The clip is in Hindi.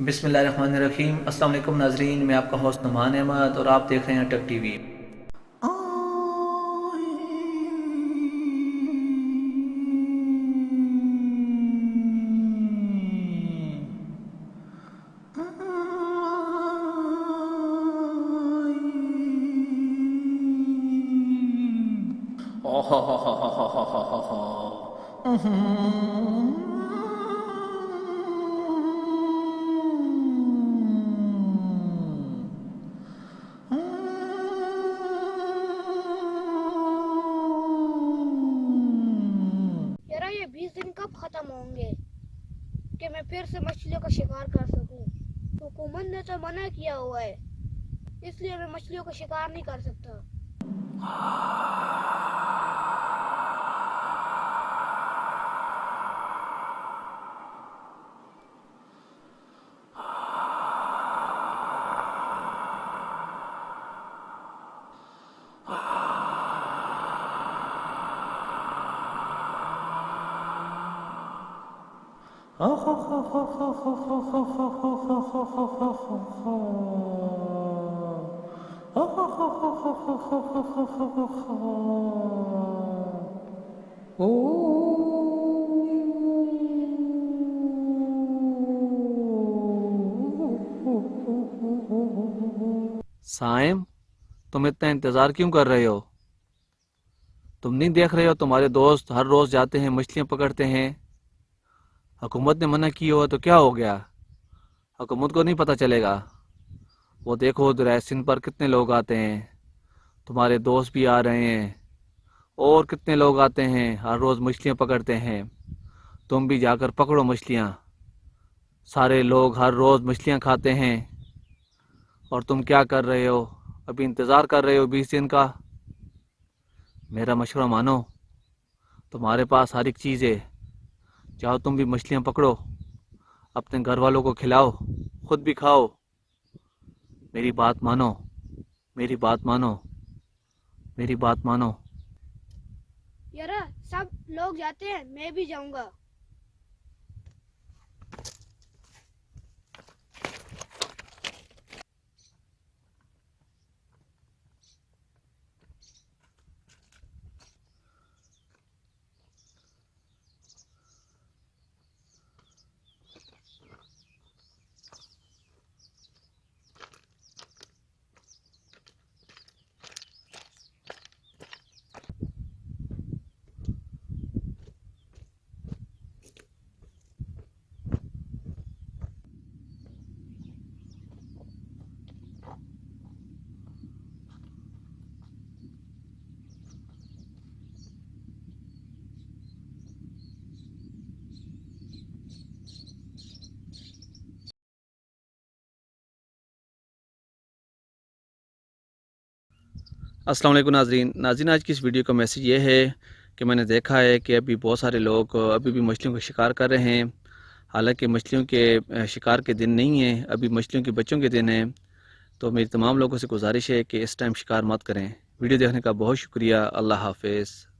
बिस्मिल्लाहिर्रहमानिर्रहीम। अस्सलाम वालेकुम नाजरीन, मैं आपका होस्ट नुमान अहमद और आप देख रहे हैं टक टीवी। यार ये 20 दिन कब खत्म होंगे कि मैं फिर से मछलियों का शिकार कर सकूं। हुकूमत ने तो मना किया हुआ है, इसलिए मैं मछलियों का शिकार नहीं कर सकता। साइम, तुम इतना इंतज़ार क्यों कर रहे हो? तुम नहीं देख रहे हो तुम्हारे दोस्त हर रोज़ जाते हैं, मछलियाँ पकड़ते हैं। हुकूमत ने मना किया हुआ तो क्या हो गया? हुकूमत को नहीं पता चलेगा? वो देखो उधर ऐसिन पर कितने लोग आते हैं, तुम्हारे दोस्त भी आ रहे हैं और कितने लोग आते हैं, हर रोज़ मछलियाँ पकड़ते हैं। तुम भी जाकर पकड़ो मछलियाँ। सारे लोग हर रोज़ मछलियाँ खाते हैं और तुम क्या कर रहे हो? अभी इंतज़ार कर रहे हो 20 दिन का? मेरा मशवरा मानो, तुम्हारे पास हर एक चीज़ है। जाओ तुम भी मछलियाँ पकड़ो, अपने घर वालों को खिलाओ, खुद भी खाओ। मेरी बात मानो, मेरी बात मानो, मेरी बात मानो। यार सब लोग जाते हैं, मैं भी जाऊंगा। अस्सलाम वालेकुम नाज़रीन, आज की इस वीडियो का मैसेज ये है कि मैंने देखा है कि अभी बहुत सारे लोग अभी भी मछलियों का शिकार कर रहे हैं। हालांकि मछलियों के शिकार के दिन नहीं है, अभी मछलियों के बच्चों के दिन है। तो मेरी तमाम लोगों से गुजारिश है कि इस टाइम शिकार मत करें। वीडियो देखने का बहुत शुक्रिया। अल्लाह हाफिज़।